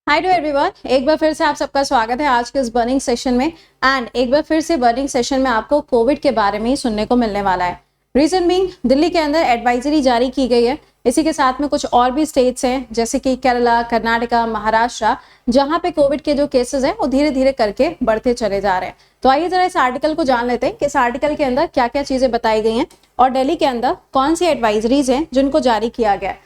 Hi to everyone, एक बार फिर से आप सबका स्वागत है आज के इस बर्निंग सेशन में। एंड एक बार फिर से बर्निंग सेशन में आपको कोविड के बारे में ही सुनने को मिलने वाला है। रीजन बीइंग, दिल्ली के अंदर एडवाइजरी जारी की गई है। इसी के साथ में कुछ और भी स्टेट्स हैं जैसे कि केरला, कर्नाटका, महाराष्ट्र, जहां पे कोविड के जो केसेस हैं वो धीरे धीरे करके बढ़ते चले जा रहे हैं। तो आइए जरा इस आर्टिकल को जान लेते हैं कि इस आर्टिकल के अंदर क्या क्या चीजें बताई गई हैं और दिल्ली के अंदर कौन सी एडवाइजरीज हैं जिनको जारी किया गया है।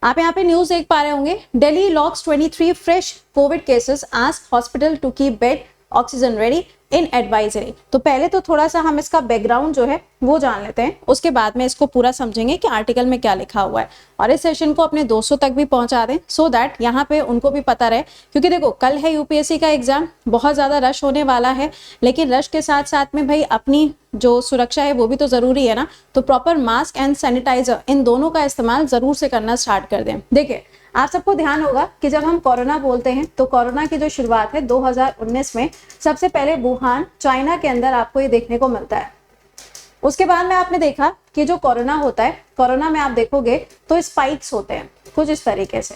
आप यहाँ पे न्यूज देख पा रहे होंगे, Delhi locks 23 fresh covid cases, ask hospital to keep bed oxygen ready in advisory. तो पहले तो थोड़ा सा हम इसका बैकग्राउंड जो है वो जान लेते हैं, उसके बाद में इसको पूरा समझेंगे कि आर्टिकल में क्या लिखा हुआ है और इस सेशन को अपने दोस्तों तक भी पहुंचा दें सो दैट यहाँ पे उनको भी पता रहे। क्योंकि देखो, कल है यूपीएससी का एग्जाम, बहुत ज्यादा रश होने वाला है, लेकिन रश के साथ साथ में भाई अपनी जो सुरक्षा है वो भी तो जरूरी है ना। तो प्रॉपर मास्क एंड सैनिटाइजर, इन दोनों का इस्तेमाल जरूर से करना स्टार्ट कर दें। देखिए, आप सबको ध्यान होगा कि जब हम कोरोना बोलते हैं तो कोरोना की जो शुरुआत है 2019 में सबसे पहले वुहान, चाइना के अंदर आपको ये देखने को मिलता है। उसके बाद में आपने देखा कि जो कोरोना होता है, कोरोना में आप देखोगे तो स्पाइक्स होते हैं कुछ इस तरीके से,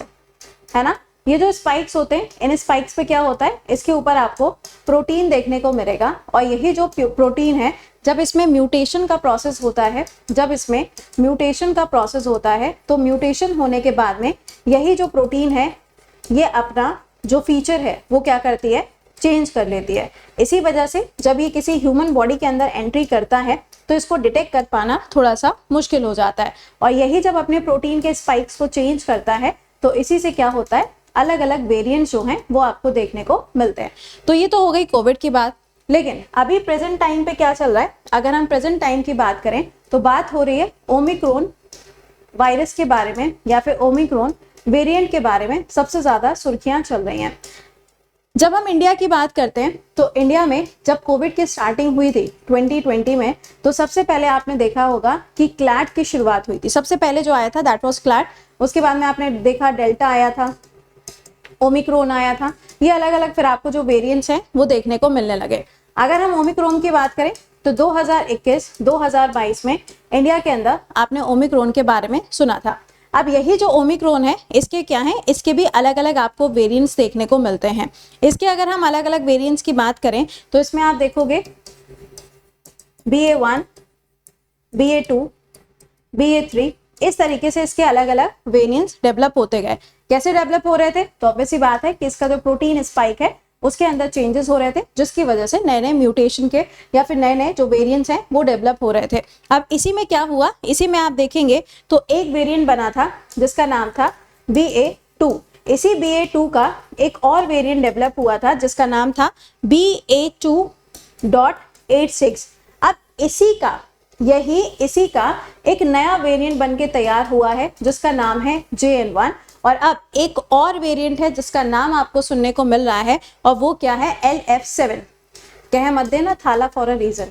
है ना। ये जो स्पाइक्स होते हैं, इन स्पाइक्स पे क्या होता है, इसके ऊपर आपको प्रोटीन देखने को मिलेगा और यही जो प्रोटीन है, जब इसमें म्यूटेशन का प्रोसेस होता है, तो म्यूटेशन होने के बाद में यही जो प्रोटीन है ये अपना जो फीचर है वो क्या करती है, चेंज कर लेती है। इसी वजह से जब ये किसी ह्यूमन बॉडी के अंदर एंट्री करता है तो इसको डिटेक्ट कर पाना थोड़ा सा मुश्किल हो जाता है। और यही जब अपने प्रोटीन के स्पाइक्स को चेंज करता है तो इसी से क्या होता है, अलग अलग वेरिएंट्स जो हैं वो आपको देखने को मिलते हैं। तो ये तो हो गई कोविड की बात। लेकिन अभी प्रेजेंट टाइम पे क्या चल रहा है, अगर हम प्रेजेंट टाइम की बात करें तो बात हो रही है ओमिक्रॉन वायरस के बारे में या फिर ओमिक्रॉन वेरिएंट के बारे में सबसे ज्यादा सुर्खियां चल रही हैं। जब हम इंडिया की बात करते हैं तो इंडिया में जब कोविड की स्टार्टिंग हुई थी 2020 में, तो सबसे पहले आपने देखा होगा कि क्लैड की शुरुआत हुई थी। सबसे पहले जो आया था दैट वाज क्लैड। उसके बाद में आपने देखा डेल्टा आया था, ओमिक्रॉन आया था। ये अलग अलग फिर आपको जो वेरिएंट्स हैं वो देखने को मिलने लगे। अगर हम ओमिक्रॉन की बात करें तो 2021-2022 में इंडिया के अंदर आपने ओमिक्रॉन के बारे में सुना था। अब यही जो ओमिक्रॉन है, इसके क्या है, इसके भी अलग अलग आपको वेरिएंट्स देखने को मिलते हैं। इसके अगर हम अलग अलग वेरिएंट्स की बात करें तो इसमें आप देखोगे BA1, BA2, BA3, इस तरीके से इसके अलग अलग वेरिएंट्स डेवलप होते गए। कैसे डेवलप हो रहे थे, तो ऑब्वियस सी बात है कि इसका जो प्रोटीन स्पाइक है उसके अंदर चेंजेस हो रहे थे, जिसकी वजह से नए नए म्यूटेशन के या फिर नए नए जो वेरिएंट्स हैं वो डेवलप हो रहे थे। अब इसी में क्या हुआ, इसी में आप देखेंगे तो एक वेरिएंट बना था जिसका नाम था BA2। इसी BA2 का एक और वेरिएंट डेवलप हुआ था जिसका नाम था BA2.86। अब इसी का एक नया वेरिएंट बनके तैयार हुआ है जिसका नाम है JN1। और अब एक और वेरिएंट है जिसका नाम आपको सुनने को मिल रहा है और वो क्या है, LF7। कहे मत देना थाला फॉर अ रीजन।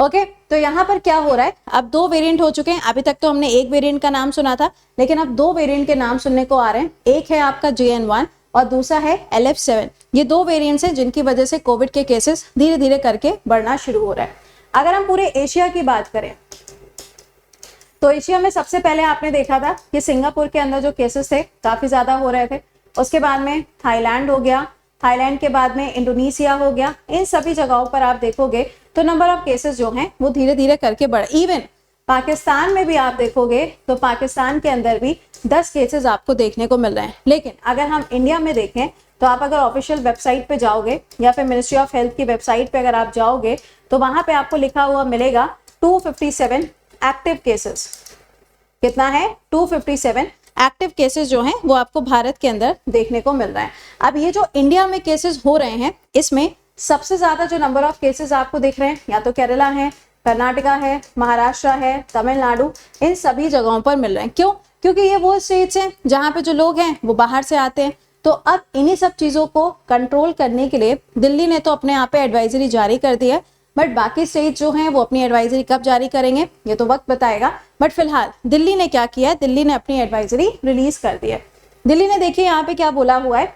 ओके, तो यहाँ पर क्या हो रहा है, अब दो वेरिएंट हो चुके हैं। अभी तक तो हमने एक वेरिएंट का नाम सुना था, लेकिन अब दो वेरिएंट के नाम सुनने को आ रहे हैं। एक है आपका JN1 और दूसरा है LF7। ये दो वेरिएंट्स हैं जिनकी वजह से कोविड के केसेस धीरे धीरे करके बढ़ना शुरू हो रहा है। अगर हम पूरे एशिया की बात करें तो एशिया में सबसे पहले आपने देखा था कि सिंगापुर के अंदर जो केसेस थे काफी ज्यादा हो रहे थे। उसके बाद में थाईलैंड हो गया, थाईलैंड के बाद में इंडोनेशिया हो गया। इन सभी जगहों पर आप देखोगे तो नंबर ऑफ केसेस जो हैं वो धीरे धीरे करके बढ़। इवन पाकिस्तान में भी आप देखोगे तो पाकिस्तान के अंदर भी 10 केसेस आपको देखने को मिल रहे हैं। लेकिन अगर हम इंडिया में देखें तो आप अगर ऑफिशियल वेबसाइट पे जाओगे या फिर मिनिस्ट्री ऑफ हेल्थ की वेबसाइट पे अगर आप जाओगे तो वहां पे आपको लिखा हुआ मिलेगा 257 एक्टिव केसेस। कितना है, 257 एक्टिव केसेस जो हैं वो आपको भारत के अंदर देखने को मिल रहा है। अब ये जो इंडिया में केसेस हो रहे हैं, इसमें सबसे ज्यादा जो नंबर ऑफ केसेस आपको दिख रहे हैं या तो केरला है, कर्नाटका है, महाराष्ट्र है, तमिलनाडु, इन सभी जगहों पर मिल रहे हैं। क्यों? क्योंकि ये वो स्टेट्स हैं जहां पे जो लोग हैं वो बाहर से आते हैं। तो अब इन्हीं सब चीजों को कंट्रोल करने के लिए दिल्ली ने तो अपने यहाँ पे एडवाइजरी जारी कर दी है, बट बाकी स्टेट जो हैं वो अपनी एडवाइजरी कब जारी करेंगे ये तो वक्त बताएगा। बट फिलहाल दिल्ली ने क्या किया है, दिल्ली ने अपनी एडवाइजरी रिलीज कर दी है। दिल्ली ने देखिए यहाँ पे क्या बोला हुआ है।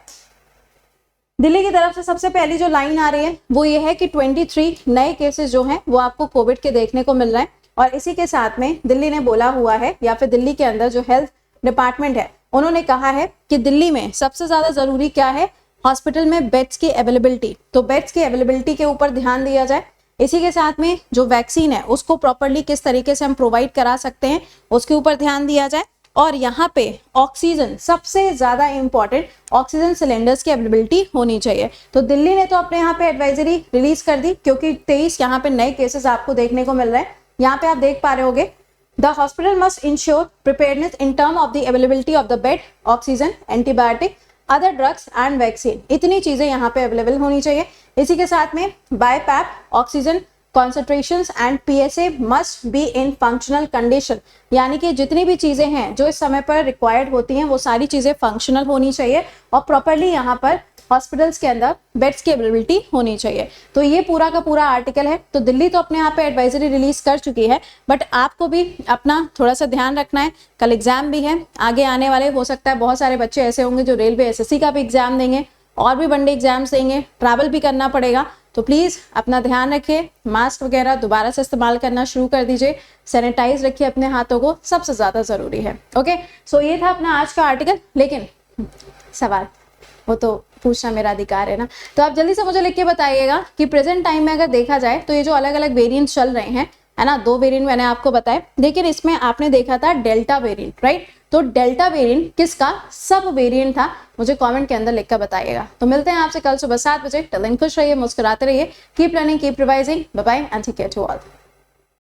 दिल्ली की तरफ से सबसे पहली जो लाइन आ रही है वो ये है कि 23 नए केसेस जो हैं वो आपको कोविड के देखने को मिल रहे हैं। और इसी के साथ में दिल्ली ने बोला हुआ है, या फिर दिल्ली के अंदर जो हेल्थ डिपार्टमेंट है उन्होंने कहा है कि दिल्ली में सबसे ज्यादा जरूरी क्या है, हॉस्पिटल में बेड्स की अवेलेबिलिटी, तो बेड्स की अवेलेबिलिटी के ऊपर ध्यान दिया जाए। इसी के साथ में जो वैक्सीन है उसको प्रॉपरली किस तरीके से हम प्रोवाइड करा सकते हैं उसके ऊपर ध्यान दिया जाए। और यहाँ पे ऑक्सीजन सबसे ज्यादा इंपॉर्टेंट, ऑक्सीजन सिलेंडर्स की अवेलेबिलिटी होनी चाहिए। तो दिल्ली ने तो अपने यहाँ पे एडवाइजरी रिलीज कर दी क्योंकि 23 यहाँ पे नए केसेस आपको देखने को मिल रहे हैं। यहाँ पे आप देख पा रहे होगे, the hospital must ensure preparedness in term of the availability of the bed, oxygen, antibiotic, other drugs and vaccine, इतनी चीजें यहाँ पे अवेलेबल होनी चाहिए। इसी के साथ में BiPAP, oxygen concentrations and PSA must be in functional condition, यानी कि जितनी भी चीजें हैं जो इस समय पर रिक्वायर्ड होती हैं वो सारी चीजें फंक्शनल होनी चाहिए और प्रॉपरली यहाँ पर हॉस्पिटल्स के अंदर बेड्स की अवेलेबिलिटी होनी चाहिए। तो ये पूरा का पूरा आर्टिकल है। तो दिल्ली तो अपने यहाँ पे एडवाइजरी रिलीज कर चुकी है, बट आपको भी अपना थोड़ा सा ध्यान रखना है। कल एग्जाम भी है, आगे आने वाले हो सकता है बहुत सारे बच्चे ऐसे होंगे जो रेलवे SSC का भी एग्जाम देंगे और भी वनडे एग्जाम्स देंगे, ट्रैवल भी करना पड़ेगा। तो प्लीज अपना ध्यान रखिए, मास्क वगैरह दोबारा से इस्तेमाल करना शुरू कर दीजिए, सैनिटाइज रखिए अपने हाथों को, सबसे ज्यादा जरूरी है। ओके, सो ये था अपना आज का आर्टिकल। लेकिन सवाल वो तो पूछना मेरा अधिकार है ना, तो आप जल्दी से मुझे लिख के बताइएगा कि प्रेजेंट टाइम में अगर देखा जाए तो ये जो अलग अलग वेरिएंट्स चल रहे हैं, है ना, 2 वेरिएंट मैंने आपको बताए, लेकिन इसमें आपने देखा था डेल्टा वेरिएंट, राइट? तो डेल्टा वेरिएंट किसका सब वेरिएंट था, मुझे कमेंट के अंदर लिखकर बताइएगा। तो मिलते हैं आपसे कल सुबह 7 बजे। टिल देन खुश रहिए, मुस्कुराते रहिए, keep learning, keep revising, bye bye and take care to all.